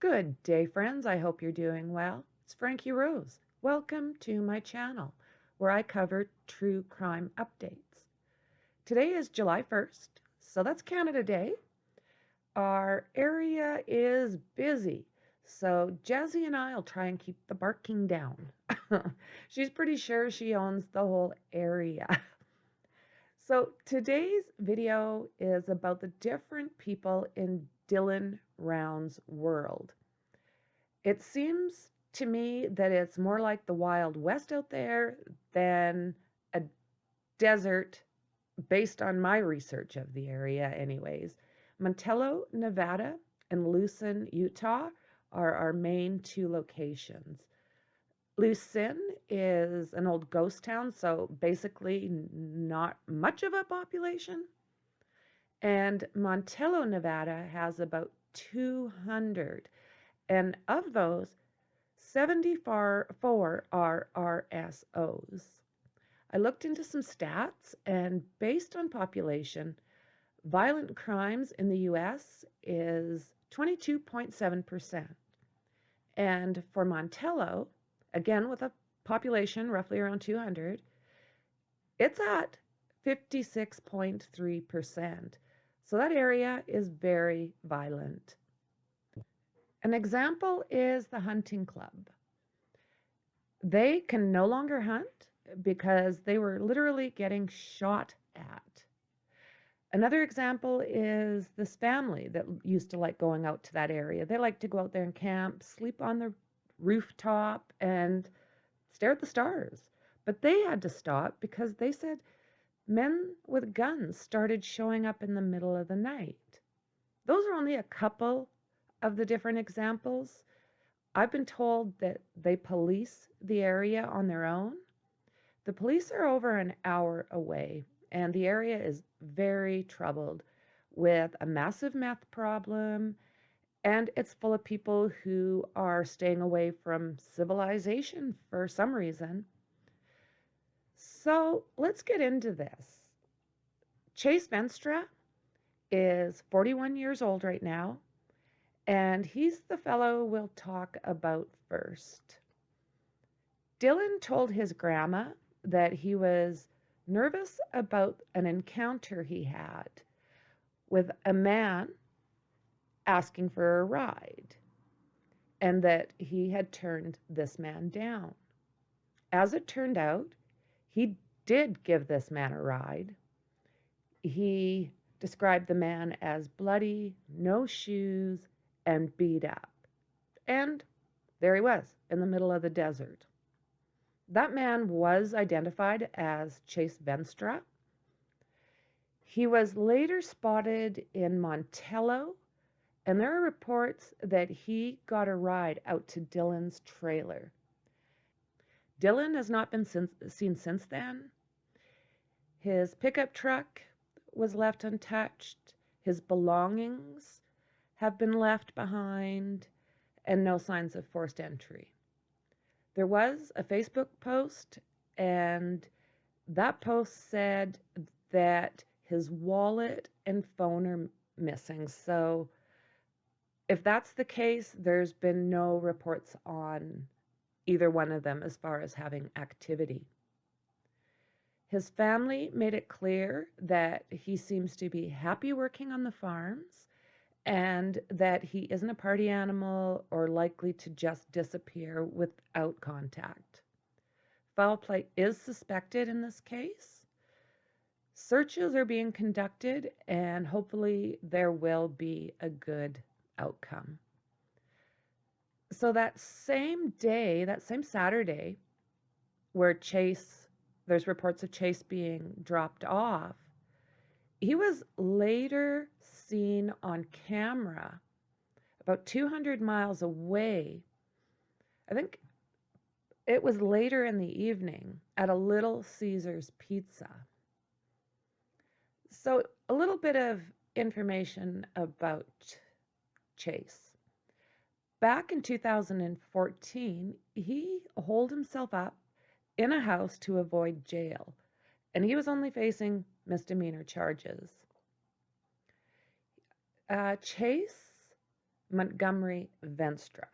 Good day, friends. I hope you're doing well. It's Frankie Rose. Welcome to my channel, where I cover true crime updates. Today is July 1st, so that's Canada Day. Our area is busy, so Jazzy and I'll try and keep the barking down. She's pretty sure she owns the whole area. So today's video is about the different people in Dylan Round's world. It seems to me that it's more like the Wild West out there than a desert based on my research of the area anyways. Montello, Nevada and Lucin, Utah are our main two locations. Lucin is an old ghost town, so basically not much of a population. And Montello, Nevada has about 200. And of those, 74 are RSOs. I looked into some stats, and based on population, violent crimes in the US is 22.7%. And for Montello, again with a population roughly around 200, it's at 56.3%. So that area is very violent. An example is the hunting club. They can no longer hunt because they were literally getting shot at. Another example is this family that used to like going out to that area. They like to go out there and camp, sleep on the rooftop, and stare at the stars. But they had to stop because they said men with guns started showing up in the middle of the night. Those are only a couple of the different examples. I've been told that they police the area on their own. The police are over an hour away, and the area is very troubled with a massive meth problem, and it's full of people who are staying away from civilization for some reason. So let's get into this. Chase Menstrua is 41 years old right now. And he's the fellow we'll talk about first. Dylan told his grandma that he was nervous about an encounter he had with a man asking for a ride, and that he had turned this man down. As it turned out, he did give this man a ride. He described the man as bloody, no shoes, and beat up. And there he was in the middle of the desert. That man was identified as Chase Menstrua. He was later spotted in Montello, and there are reports that he got a ride out to Dylan's trailer. Dylan has not been seen since then. His pickup truck was left untouched. His belongings have been left behind, and no signs of forced entry. There was a Facebook post, and that post said that his wallet and phone are missing. So if that's the case, there's been no reports on either one of them as far as having activity. His family made it clear that he seems to be happy working on the farms, and that he isn't a party animal or likely to just disappear without contact. Foul play is suspected in this case. Searches are being conducted, and hopefully there will be a good outcome. So that same day, that same Saturday, where there's reports of Chase being dropped off, he was later seen on camera about 200 miles away. I think it was later in the evening at a Little Caesar's Pizza. So a little bit of information about Chase. Back in 2014, he holed himself up in a house to avoid jail, and he was only facing misdemeanor charges. Chase Montgomery Venstra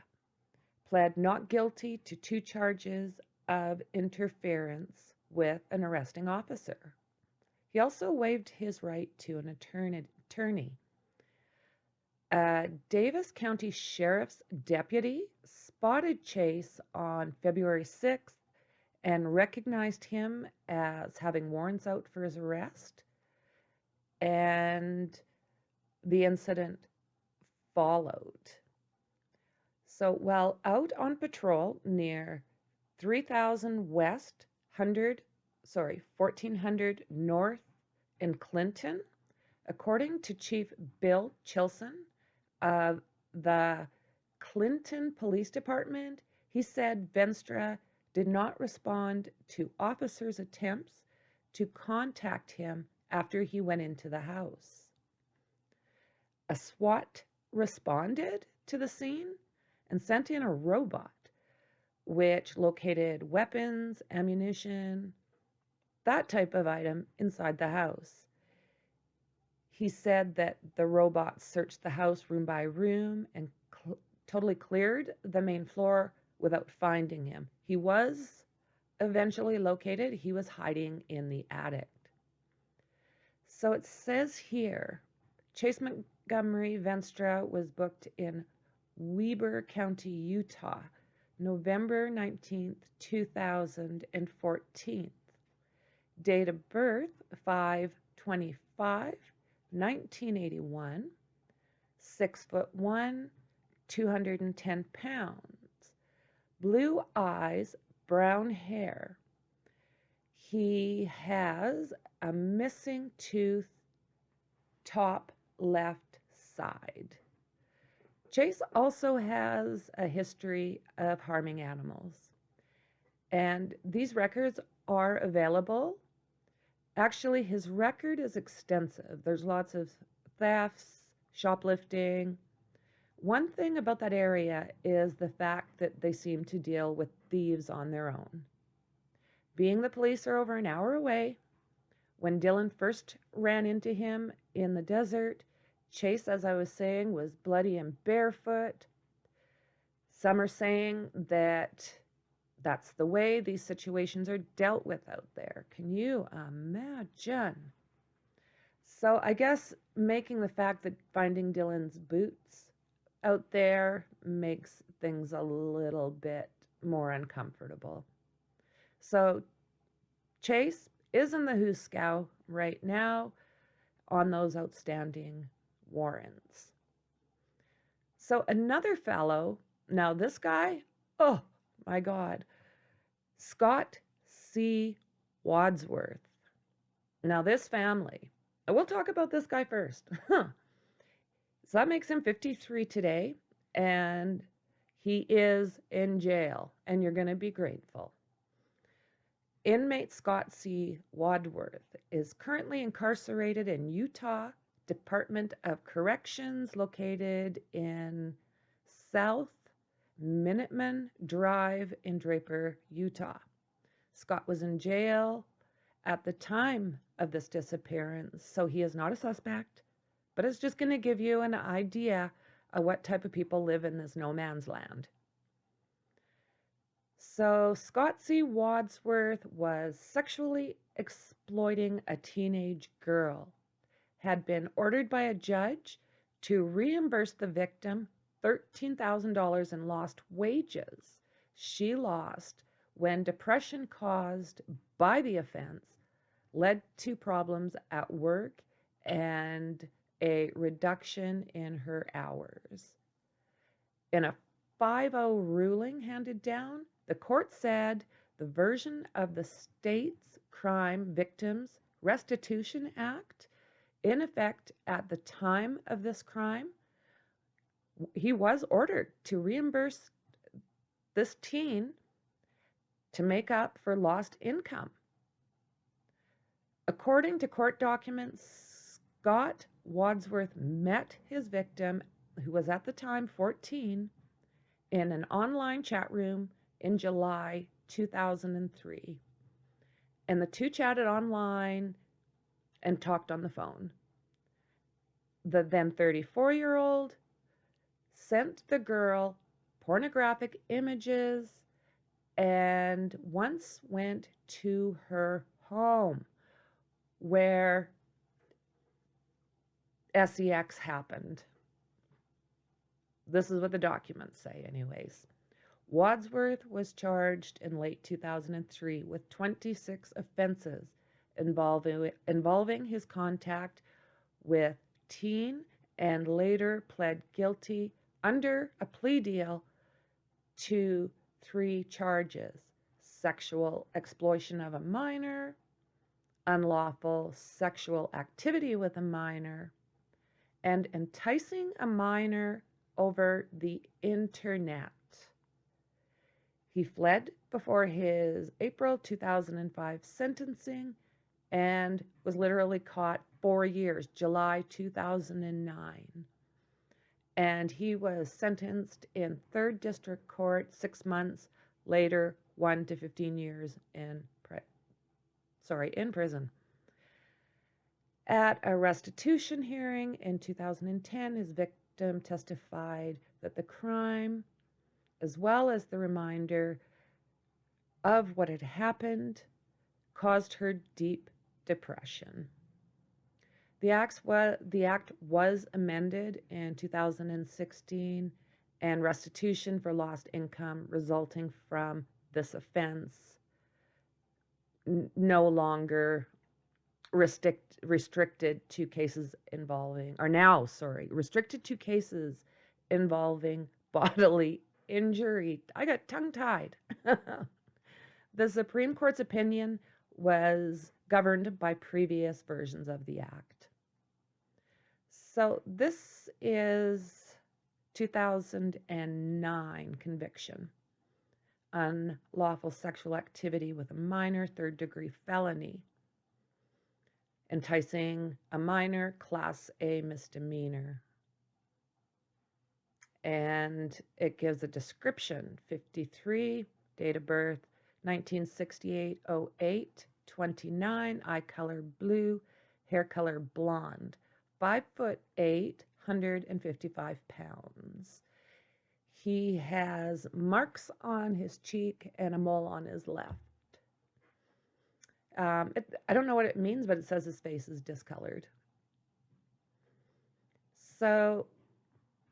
pled not guilty to 2 charges of interference with an arresting officer. He also waived his right to an attorney. A Davis County Sheriff's deputy spotted Chase on February 6th and recognized him as having warrants out for his arrest, and the incident followed. So while out on patrol near 3000 West 1400 North in Clinton, according to Chief Bill Chilson of the Clinton Police Department, he said Venstra did not respond to officers' attempts to contact him after he went into the house. A SWAT responded to the scene and sent in a robot, which located weapons, ammunition, that type of item inside the house. He said that the robot searched the house room by room and totally cleared the main floor without finding him. He was eventually located. He was hiding in the attic. So it says here, Chase Montgomery Venstra was booked in Weber County, Utah, November 19th, 2014. Date of birth, 5/25, 1981, 6'1", 210 pounds, blue eyes, brown hair. He has a missing tooth, top left side. Chase also has a history of harming animals, and these records are available. Actually, his record is extensive. There's lots of thefts, shoplifting. One thing about that area is the fact that they seem to deal with thieves on their own. Being the police are over an hour away, when Dylan first ran into him in the desert, Chase, as I was saying, was bloody and barefoot. Some are saying that that's the way these situations are dealt with out there. Can you imagine? So I guess making the fact that finding Dylan's boots out there makes things a little bit more uncomfortable. So Chase is in the Hooskow right now on those outstanding warrants. So another fellow, now this guy, oh my God, Scott C. Wadsworth. Now this family, we'll talk about this guy first. So that makes him 53 today, and he is in jail, and you're going to be grateful. Inmate Scott C. Wadsworth is currently incarcerated in Utah Department of Corrections, located in South Minuteman Drive in Draper, Utah. Scott was in jail at the time of this disappearance, so he is not a suspect, but it's just going to give you an idea of what type of people live in this no man's land. So Scott C. Wadsworth was sexually exploiting a teenage girl, had been ordered by a judge to reimburse the victim $13,000 in lost wages she lost when depression caused by the offense led to problems at work and a reduction in her hours. In a 5-0 ruling handed down, the court said the version of the state's Crime Victims Restitution Act, in effect at the time of this crime, he was ordered to reimburse this teen to make up for lost income. According to court documents, Scott Wadsworth met his victim, who was at the time 14, in an online chat room in July 2003. And the two chatted online and talked on the phone. The then 34-year-old sent the girl pornographic images, and once went to her home where sex happened. This is what the documents say, anyways. Wadsworth was charged in late 2003 with 26 offenses involving his contact with teen, and later pled guilty under a plea deal to 3 charges: sexual exploitation of a minor, unlawful sexual activity with a minor, and enticing a minor over the internet. He fled before his April 2005 sentencing and was literally caught 4 years, July 2009. And he was sentenced in 3rd District Court 6 months later, 1 to 15 years in prison. At a restitution hearing in 2010, his victim testified that the crime, as well as the reminder of what had happened, caused her deep depression. The act was amended in 2016, and restitution for lost income resulting from this offense no longer restricted to cases involving bodily injury. I got tongue-tied. The Supreme Court's opinion was governed by previous versions of the act. So this is 2009 conviction. Unlawful sexual activity with a minor, 3rd-degree felony. Enticing a minor, Class A misdemeanor. And it gives a description: 53, date of birth 1968-08, 29, eye color blue, hair color blonde, 5'8", 155 pounds. He has marks on his cheek and a mole on his left. I don't know what it means, but it says his face is discolored. So,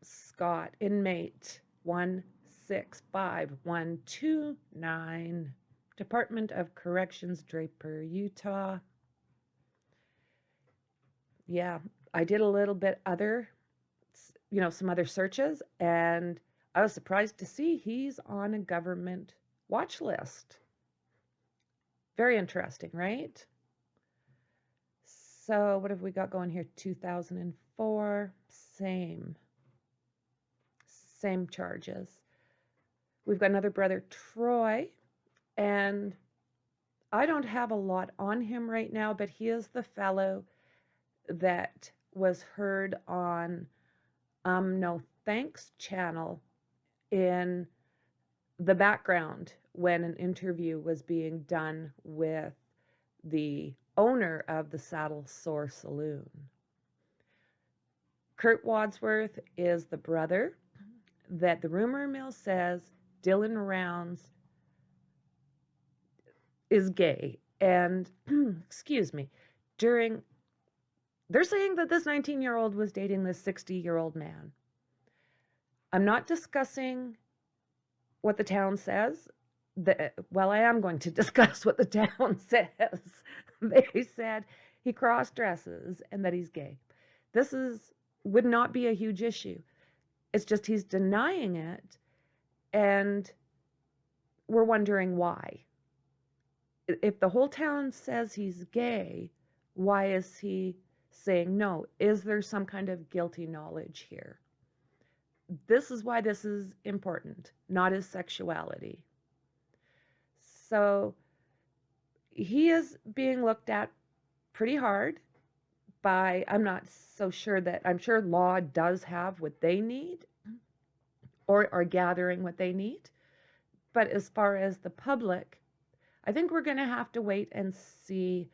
Scott, inmate 165129, Department of Corrections, Draper, Utah. Yeah, I did a little bit some other searches, and I was surprised to see he's on a government watch list. Very interesting, right? So what have we got going here? 2004, same charges. We've got another brother, Troy, and I don't have a lot on him right now, but he is the fellow that was heard on No Thanks channel in the background when an interview was being done with the owner of the Saddle Sore Saloon. Kurt Wadsworth is the brother that the rumor mill says Dylan Rounds is gay. And, excuse me, they're saying that this 19-year-old was dating this 60-year-old man. I'm not discussing what the town says. I am going to discuss what the town says. They said he cross-dresses and that he's gay. This would not be a huge issue. It's just he's denying it, and we're wondering why. If the whole town says he's gay, why is he saying no? Is there some kind of guilty knowledge here? This is why this is important, not his sexuality. So he is being looked at pretty hard by, I'm sure law does have what they need or are gathering what they need. But as far as the public, I think we're going to have to wait and see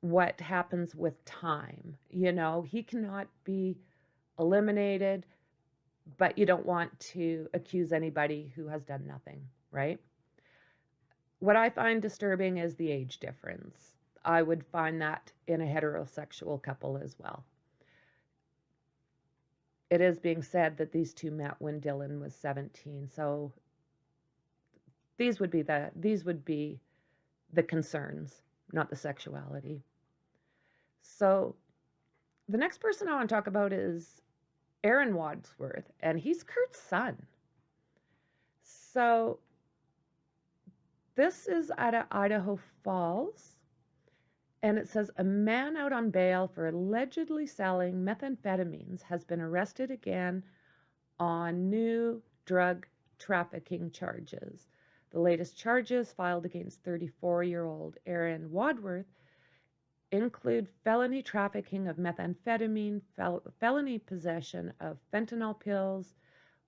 what happens with time. He cannot be eliminated but you don't want to accuse anybody who has done nothing, right? What I find disturbing is the age difference. I would find that in a heterosexual couple as well. It is being said that these two met when Dylan was 17, so these would be the concerns, not the sexuality. So the next person I want to talk about is Aaron Wadsworth, and he's Kurt's son. So this is out of Idaho Falls, and it says a man out on bail for allegedly selling methamphetamines has been arrested again on new drug trafficking charges. The latest charges filed against 34-year-old Aaron Wadsworth include felony trafficking of methamphetamine, felony possession of fentanyl pills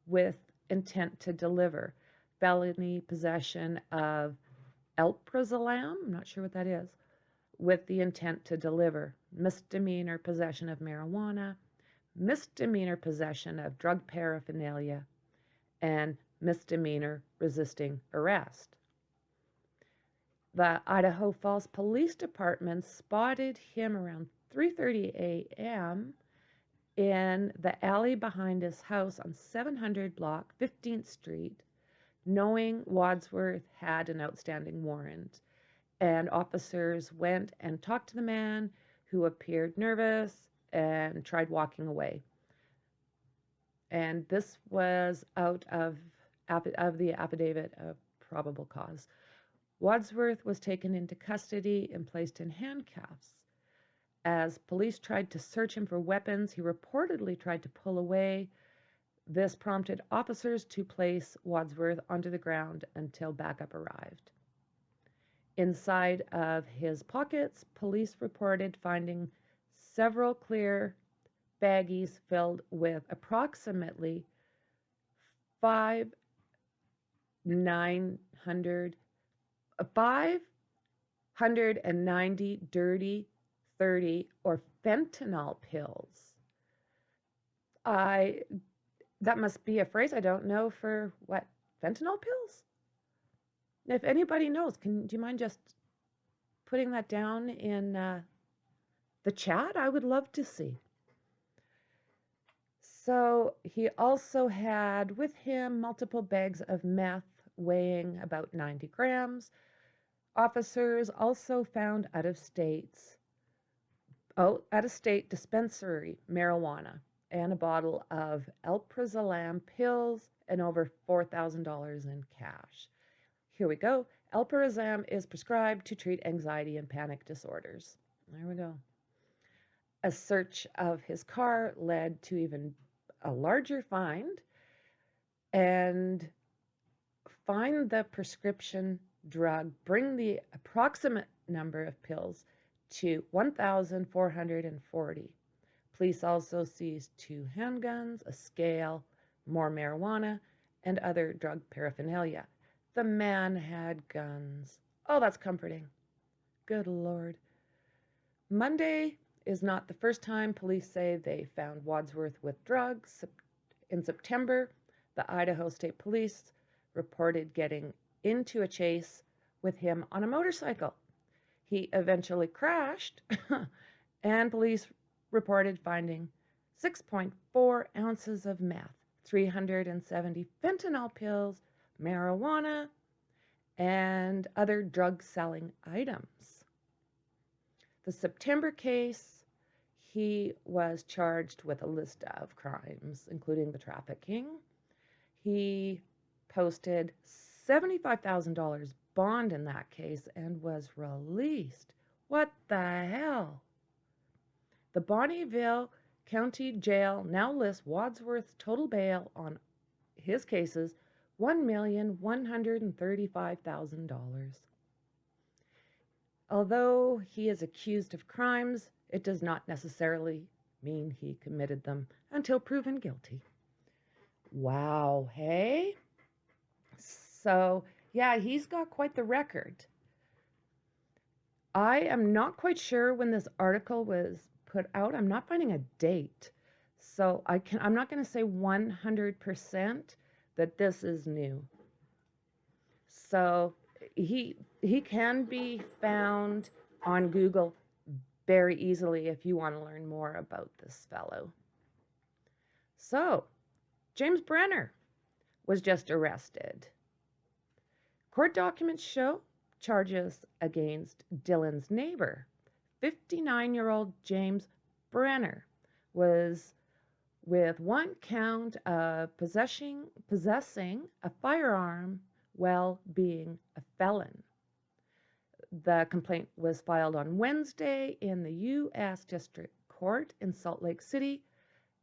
with intent to deliver, felony possession of alprazolam, I'm not sure what that is, with the intent to deliver, misdemeanor possession of marijuana, misdemeanor possession of drug paraphernalia, and misdemeanor resisting arrest. The Idaho Falls Police Department spotted him around 3:30 a.m. in the alley behind his house on 700 block 15th Street, knowing Wadsworth had an outstanding warrant. And officers went and talked to the man, who appeared nervous and tried walking away. And this was out of the affidavit of probable cause. Wadsworth was taken into custody and placed in handcuffs. As police tried to search him for weapons, he reportedly tried to pull away. This prompted officers to place Wadsworth onto the ground until backup arrived. Inside of his pockets, police reported finding several clear baggies filled with approximately 590 dirty 30 or fentanyl pills. That must be a phrase I don't know for what, fentanyl pills? If anybody knows, do you mind just putting that down in the chat? I would love to see. So he also had with him multiple bags of meth weighing about 90 grams. Officers also found out-of-state dispensary marijuana and a bottle of alprazolam pills and over $4,000 in cash. Here we go. Alprazolam is prescribed to treat anxiety and panic disorders. There we go. A search of his car led to even a larger find, and find the prescription drug, bring the approximate number of pills to 1,440. Police also seized 2 handguns, a scale, more marijuana, and other drug paraphernalia. The man had guns. Oh, that's comforting. Good Lord. Monday is not the first time police say they found Wadsworth with drugs. In September, the Idaho State Police reported getting into a chase with him on a motorcycle. He eventually crashed, and police reported finding 6.4 ounces of meth, 370 fentanyl pills, marijuana, and other drug-selling items. The September case, he was charged with a list of crimes, including the trafficking. He posted $75,000 bond in that case and was released. What the hell? The Bonneville County Jail now lists Wadsworth's total bail on his cases $1,135,000. Although he is accused of crimes, it does not necessarily mean he committed them until proven guilty. Wow, hey? So, yeah, he's got quite the record. I am not quite sure when this article was put out. I'm not finding a date. So I'm not going to say 100% that this is new. So he can be found on Google very easily if you want to learn more about this fellow. So, Jamesbrenner was just arrested. Court documents show charges against Dylan's neighbor. 59-year-old James Brenner was with one count of possessing a firearm while being a felon. The complaint was filed on Wednesday in the U.S. District Court in Salt Lake City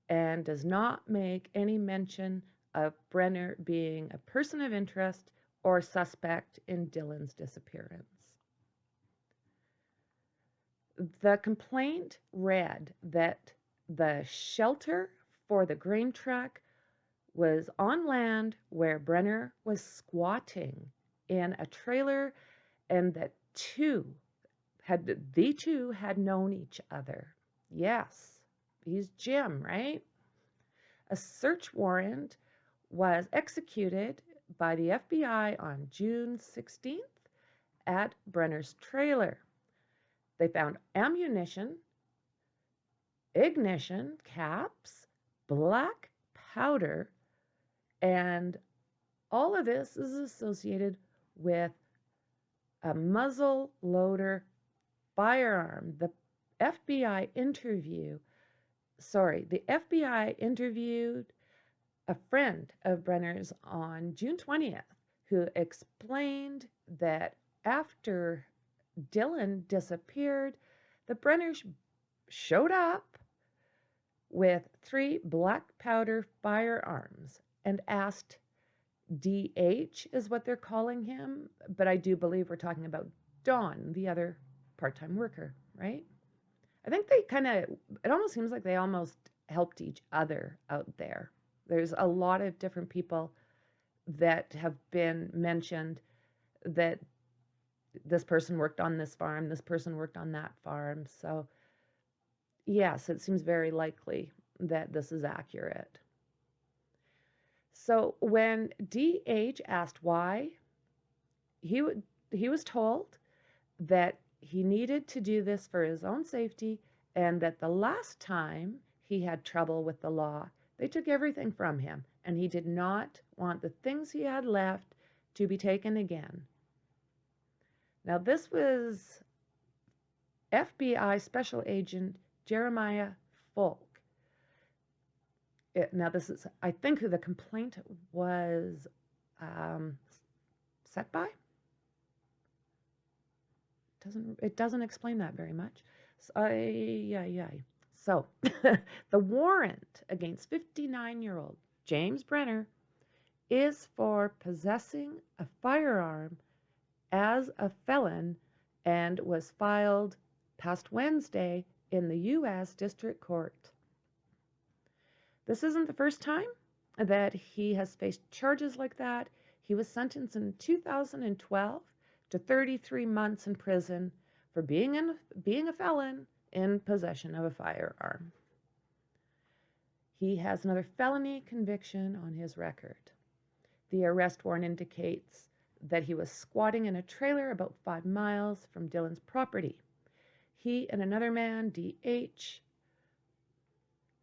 and does not make any mention of Brenner being a person of interest or suspect in Dylan's disappearance. The complaint read that the shelter for the grain truck was on land where Brenner was squatting in a trailer, and that the two had known each other. Yes, he's Jim, right? A search warrant was executed by the FBI on June 16th at Brenner's trailer. They found ammunition, ignition caps, black powder, and all of this is associated with a muzzle loader firearm. The FBI interviewed a friend of Brenner's on June 20th who explained that after Dylan disappeared, the Brenners showed up with 3 black powder firearms and asked DH is what they're calling him, but I do believe we're talking about Don, the other part-time worker, right? I think it almost seems like they almost helped each other out there. There's a lot of different people that have been mentioned that this person worked on this farm, this person worked on that farm. So yes, it seems very likely that this is accurate. So when DH asked why, he was told that he needed to do this for his own safety, and that the last time he had trouble with the law, they took everything from him, and he did not want the things he had left to be taken again. Now, this was FBI Special Agent Jeremiah Folk. Now, this is, I think, who the complaint was set by. It doesn't explain that very much. So, the warrant against 59-year-old James Brenner is for possessing a firearm as a felon and was filed past Wednesday in the U.S. District Court. This isn't the first time that he has faced charges like that. He was sentenced in 2012 to 33 months in prison for being a felon in possession of a firearm. He has another felony conviction on his record. The arrest warrant indicates that he was squatting in a trailer about 5 miles from Dylan's property. He and another man, DH,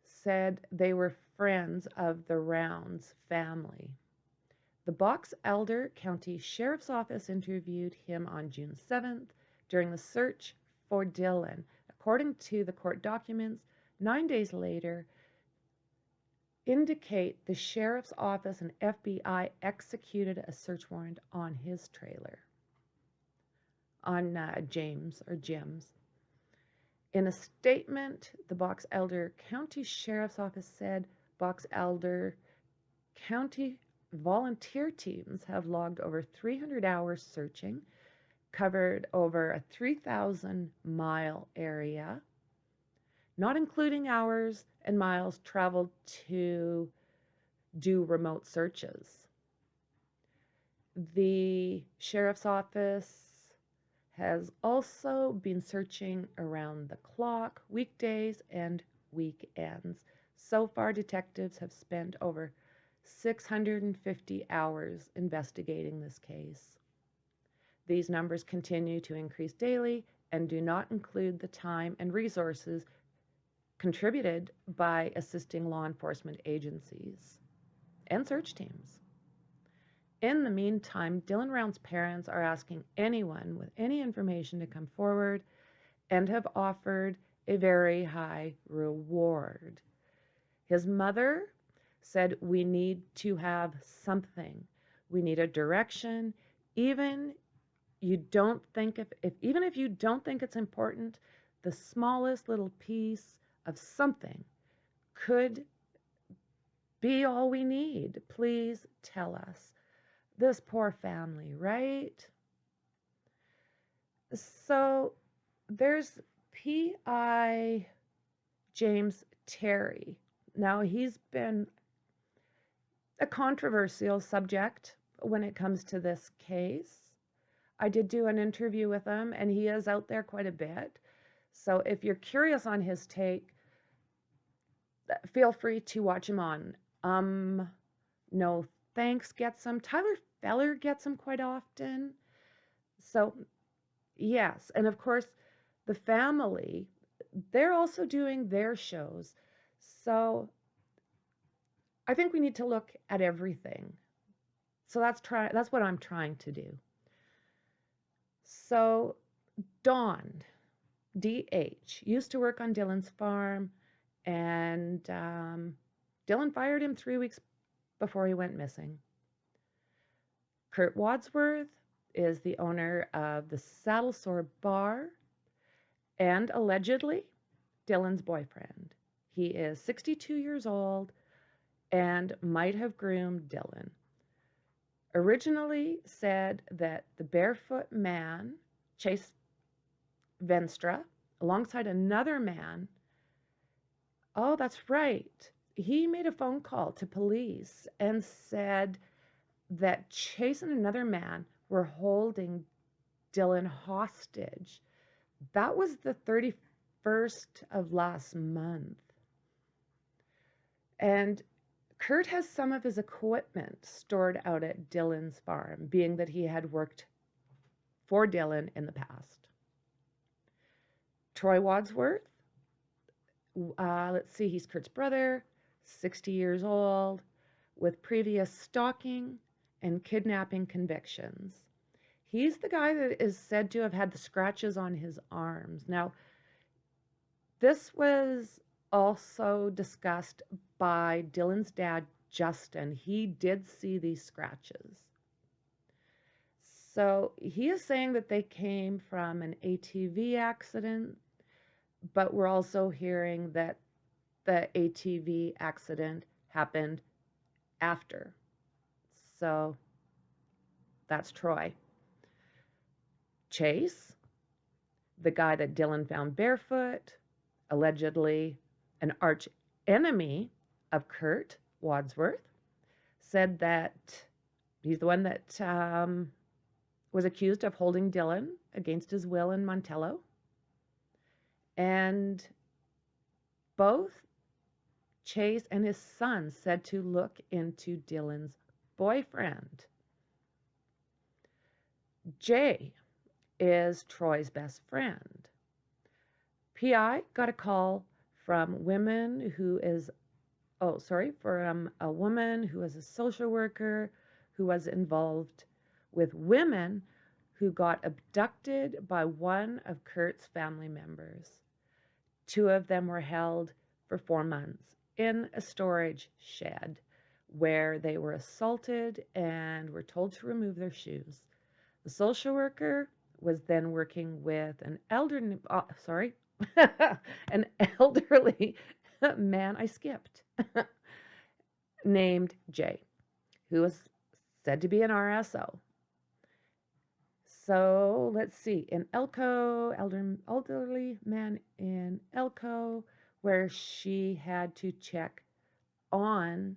said they were friends of the Rounds family. The Box Elder County Sheriff's Office interviewed him on June 7th during the search for Dylan. According to the court documents, 9 days later, indicate the Sheriff's Office and FBI executed a search warrant on his trailer, on Jim's. In a statement, the Box Elder County Sheriff's Office said Box Elder County volunteer teams have logged over 300 hours searching, covered over a 3,000-mile area, not including hours and miles traveled to do remote searches. The Sheriff's Office has also been searching around the clock, weekdays and weekends. So far, detectives have spent over 650 hours investigating this case. These numbers continue to increase daily and do not include the time and resources contributed by assisting law enforcement agencies and search teams. In the meantime, Dylan Round's parents are asking anyone with any information to come forward and have offered a very high reward. His mother said, "We need to have something. We need a direction. Even you don't think if even if you don't think it's important, the smallest little piece of something could be all we need. Please tell us." This poor family, right? So there's P.I. James Terry. Now, he's been a controversial subject when it comes to this case. I did do an interview with him, and he is out there quite a bit. So if you're curious on his take, feel free to watch him on No Thanks gets him. Tyler Feller gets him quite often. So, yes. And of course, the family, they're also doing their shows. So I think we need to look at everything. So that's what I'm trying to do. So Dawn, DH, used to work on Dylan's farm, and Dylan fired him 3 weeks before he went missing. Kurt Wadsworth is the owner of the Saddle Sore Bar and allegedly Dylan's boyfriend. He is 62 years old and might have groomed Dylan. Originally said that the barefoot man chased Menstrua alongside another man. Oh, that's right. He made a phone call to police and said that Chase and another man were holding Dylan hostage. That was the 31st of last month. And Kurt has some of his equipment stored out at Dylan's farm, being that he had worked for Dylan in the past. Troy Wadsworth, let's see, he's Kurt's brother, 60 years old, with previous stalking and kidnapping convictions. He's the guy that is said to have had the scratches on his arms. Now, this was also discussed by Dylan's dad, Justin. He did see these scratches. So he is saying that they came from an ATV accident, but we're also hearing that the ATV accident happened after. So that's Troy. Chase, the guy that Dylan found barefoot, allegedly an arch enemy of Kurt Wadsworth, said that he's the one that was accused of holding Dylan against his will in Montello. And both Chase and his son said to look into Dylan's boyfriend. Jay is Troy's best friend. PI got a call from a woman who is a social worker who was involved with women who got abducted by one of Kurt's family members. 2 of them were held for 4 months in a storage shed where they were assaulted and were told to remove their shoes. The social worker was then working with an elderly man named Jay, who was said to be an RSO. So let's see, in Elko, elderly man in Elko, where she had to check on.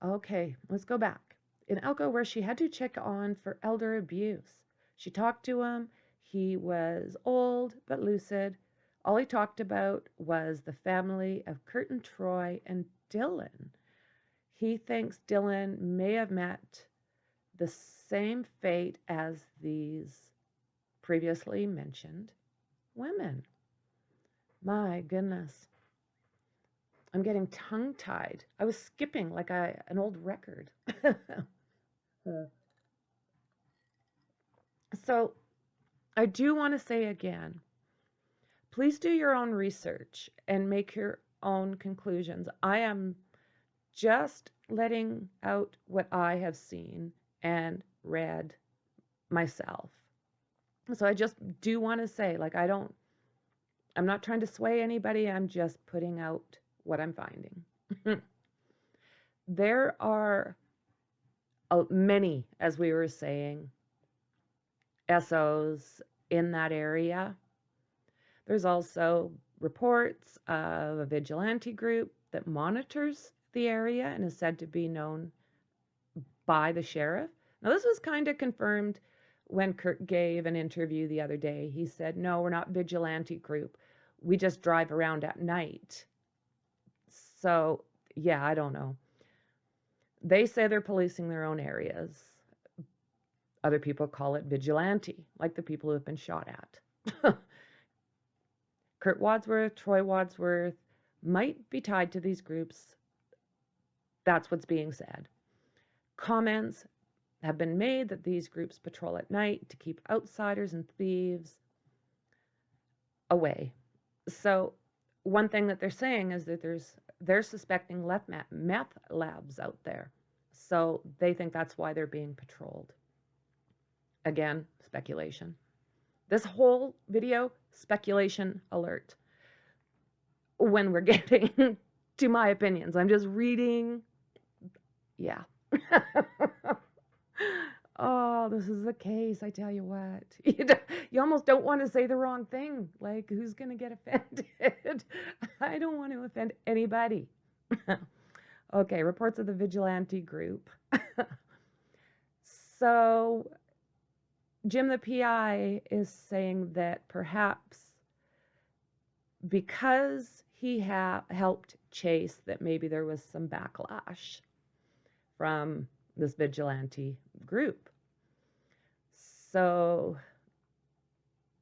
Okay, let's go back. In Elko, where she had to check on for elder abuse. She talked to him. He was old but lucid, All he talked about was the family of Kurt and Troy and Dylan. He thinks Dylan may have met the same fate as these previously mentioned women. My goodness. I'm getting tongue-tied. I was skipping like an old record. So I do want to say again, please do your own research and make your own conclusions. I am just letting out what I have seen and read myself. So I just do want to say, like, I'm not trying to sway anybody. I'm just putting out what I'm finding. There are many, as we were saying, SOs in that area. There's also reports of a vigilante group that monitors the area and is said to be known by the sheriff. Now, this was kind of confirmed when Kurt gave an interview the other day. He said, no, we're not vigilante group. We just drive around at night. So, yeah, I don't know. They say they're policing their own areas. Other people call it vigilante, like the people who have been shot at. Kurt Wadsworth, Troy Wadsworth might be tied to these groups. That's what's being said. Comments have been made that these groups patrol at night to keep outsiders and thieves away. So one thing that they're saying is that they're suspecting meth labs out there. So they think that's why they're being patrolled. Again, speculation. This whole video, speculation alert. When we're getting to my opinions, I'm just reading. Yeah. Oh, this is the case. I tell you what. You almost don't want to say the wrong thing. Like, who's going to get offended? I don't want to offend anybody. Okay, reports of the vigilante group. So, Jim the PI is saying that perhaps because he helped chase, that maybe there was some backlash from this vigilante group. So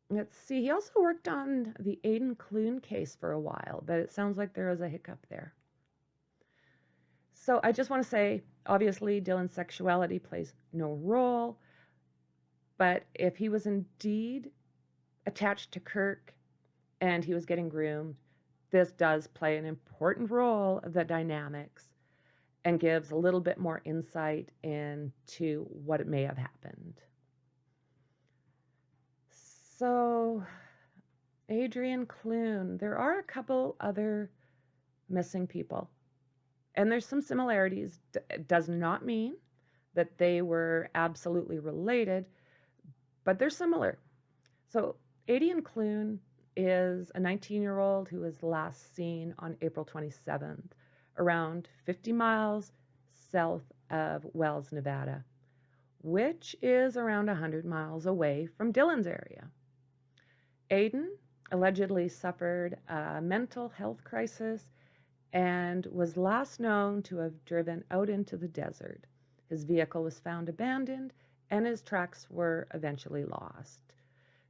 let's see. He also worked on the Aidan Clune case for a while, but it sounds like there was a hiccup there. So I just want to say, obviously, Dylan's sexuality plays no role, but if he was indeed attached to Kirk and he was getting groomed, this does play an important role of the dynamics and gives a little bit more insight into what may have happened. So, Adrian Clune, there are a couple other missing people, and there's some similarities. It does not mean that they were absolutely related, but they're similar. So, Adrian Clune is a 19-year-old who was last seen on April 27th, around 50 miles south of Wells, Nevada, which is around 100 miles away from Dylan's area. Aidan allegedly suffered a mental health crisis and was last known to have driven out into the desert. His vehicle was found abandoned and his tracks were eventually lost.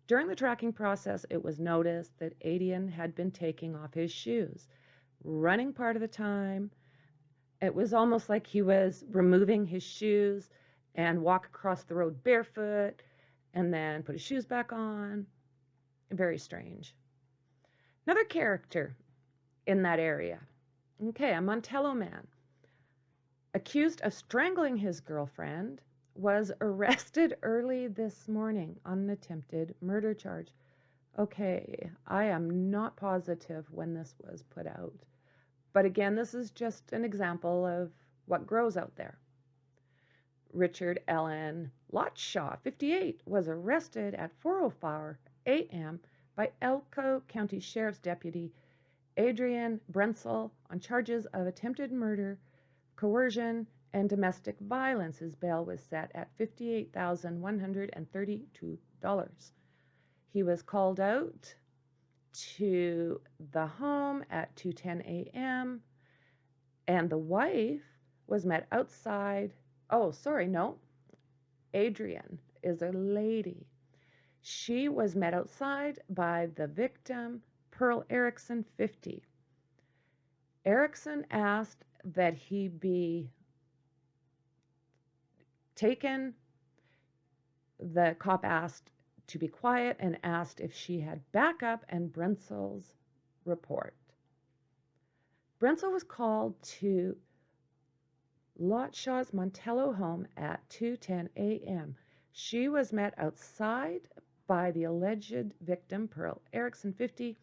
During the tracking process, it was noticed that Aidan had been taking off his shoes, running part of the time. It was almost like he was removing his shoes and walk across the road barefoot and then put his shoes back on. Very strange. Another character in that area. Okay, a Montello man, accused of strangling his girlfriend, was arrested early this morning on an attempted murder charge. Okay, I am not positive when this was put out. But again, this is just an example of what grows out there. Richard Allen Lotshaw, 58, was arrested at 4:04 a.m. by Elko County Sheriff's Deputy Adrian Brensel on charges of attempted murder, coercion, and domestic violence. His bail was set at $58,132. He was called out to the home at 2:10 a.m. and the wife was met outside. Oh, sorry, no. Adrian is a lady. She was met outside by the victim, Pearl Erickson, 50. Erickson asked that he be taken. The cop asked to be quiet and asked if she had backup and Brensel's report. Brensel was called to Lotshaw's Montello home at 2:10 a.m. She was met outside by the alleged victim, Pearl Erickson, 50.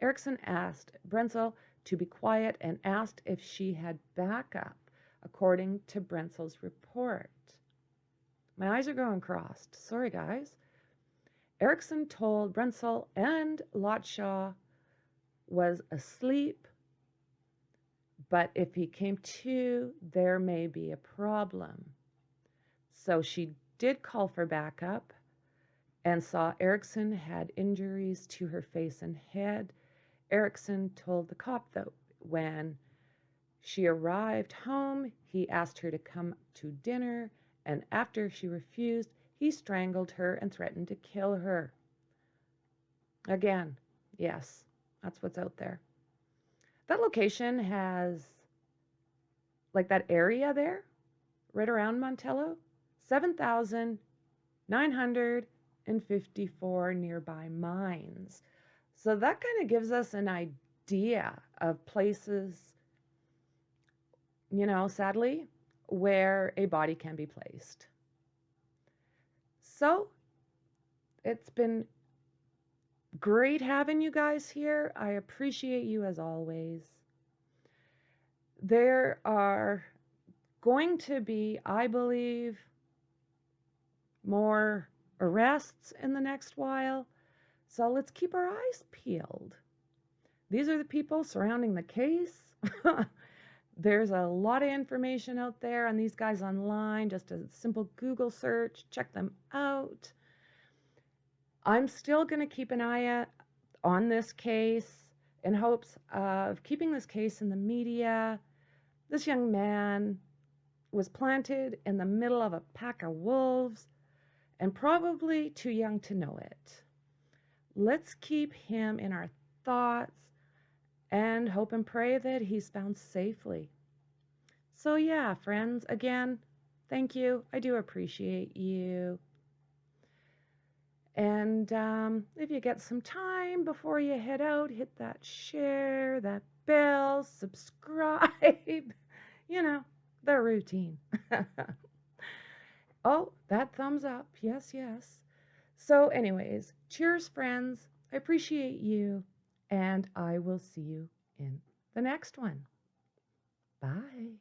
Erickson asked Brensel to be quiet and asked if she had backup, according to Brensel's report. My eyes are going crossed. Sorry, guys. Erickson told Brensel and Lotshaw was asleep, but if he came to, there may be a problem. So she did call for backup and saw Erickson had injuries to her face and head. Erickson told the cop, though, when she arrived home, he asked her to come to dinner, and after she refused, he strangled her and threatened to kill her. Again, yes, that's what's out there. That location has, like that area there, right around Montello, 7,954 nearby mines. So that kind of gives us an idea of places, sadly, where a body can be placed. So it's been great having you guys here. I appreciate you as always. There are going to be, I believe, more arrests in the next while. So let's keep our eyes peeled. These are the people surrounding the case. There's a lot of information out there on these guys online. Just a simple Google search. Check them out. I'm still going to keep an eye on this case in hopes of keeping this case in the media. This young man was planted in the middle of a pack of wolves and probably too young to know it. Let's keep him in our thoughts and hope and pray that he's found safely. So yeah, friends, again, thank you. I do appreciate you. And if you get some time before you head out, hit that share, that bell, subscribe, the routine. Oh, that thumbs up. Yes, yes. So anyways, cheers, friends. I appreciate you, and I will see you in the next one. Bye.